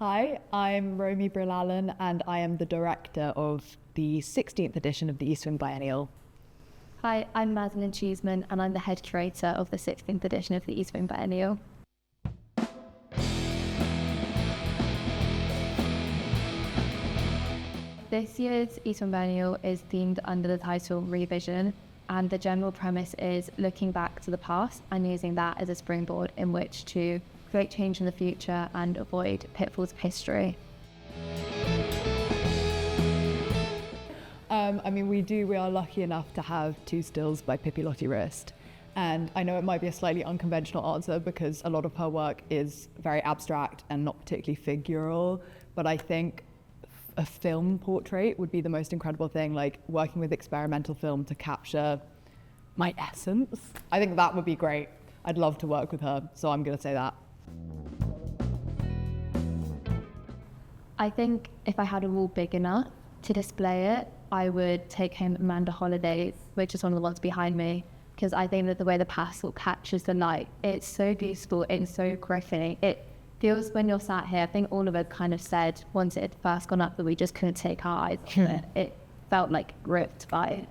Hi, I'm Romy Brill and I am the director of the 16th edition of the East Wing Biennial. Hi, I'm Madeline Cheeseman and I'm the head curator of the 16th edition of the East Wing Biennial. This year's East Wing Biennial is themed under the title Revision, and the general premise is looking back to the past and using that as a springboard in which to create change in the future and avoid pitfalls of history. We are lucky enough to have two stills by Pippi Lottie-Rist. And I know it might be a slightly unconventional answer because a lot of her work is very abstract and not particularly figural, but I think a film portrait would be the most incredible thing, like working with experimental film to capture my essence. I think that would be great. I'd love to work with her, so I'm going to say that. I think if I had a wall big enough to display it, I would take home Amanda Holliday's, which is one of the ones behind me, because I think that the way the pastel catches the light, it's so beautiful, it's so gripping. It feels when you're sat here, I think all of it kind of said once it had first gone up that we just couldn't take our eyes off it. It felt like gripped by it.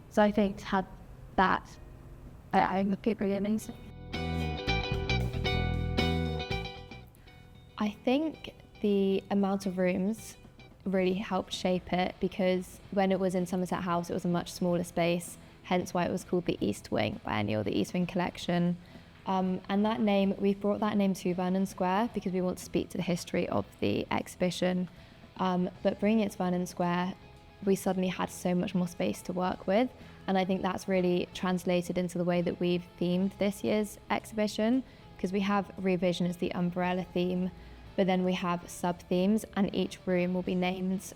So I think to have that, I think it'd be really amazing. I think the amount of rooms really helped shape it, because when it was in Somerset House, it was a much smaller space, hence why it was called the East Wing Biennial, the East Wing Collection. And that name, we've brought that name to Vernon Square because we want to speak to the history of the exhibition. But bringing it to Vernon Square, we suddenly had so much more space to work with. And I think that's really translated into the way that we've themed this year's exhibition, because we have Revision as the umbrella theme, but then we have sub-themes, and each room will be named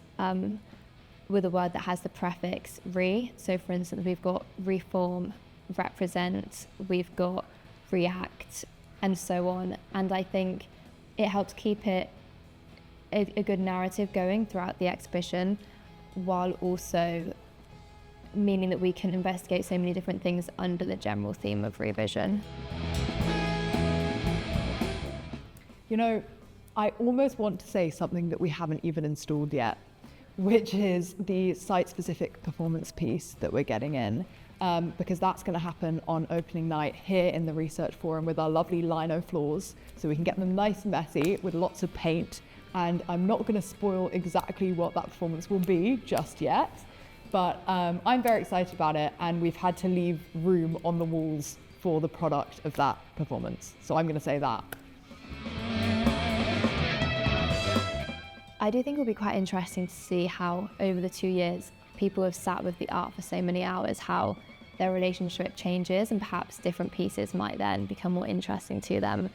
with a word that has the prefix re. So for instance, we've got reform, represent, we've got react, and so on. And I think it helps keep it a good narrative going throughout the exhibition, while also meaning that we can investigate so many different things under the general theme of revision. You know, I almost want to say something that we haven't even installed yet, which is the site-specific performance piece that we're getting in, because that's going to happen on opening night here in the research forum with our lovely lino floors, so we can get them nice and messy with lots of paint. And I'm not going to spoil exactly what that performance will be just yet, but I'm very excited about it, and we've had to leave room on the walls for the product of that performance. So I'm going to say that. I do think it'll be quite interesting to see how over the 2 years people have sat with the art for so many hours, how their relationship changes, and perhaps different pieces might then become more interesting to them.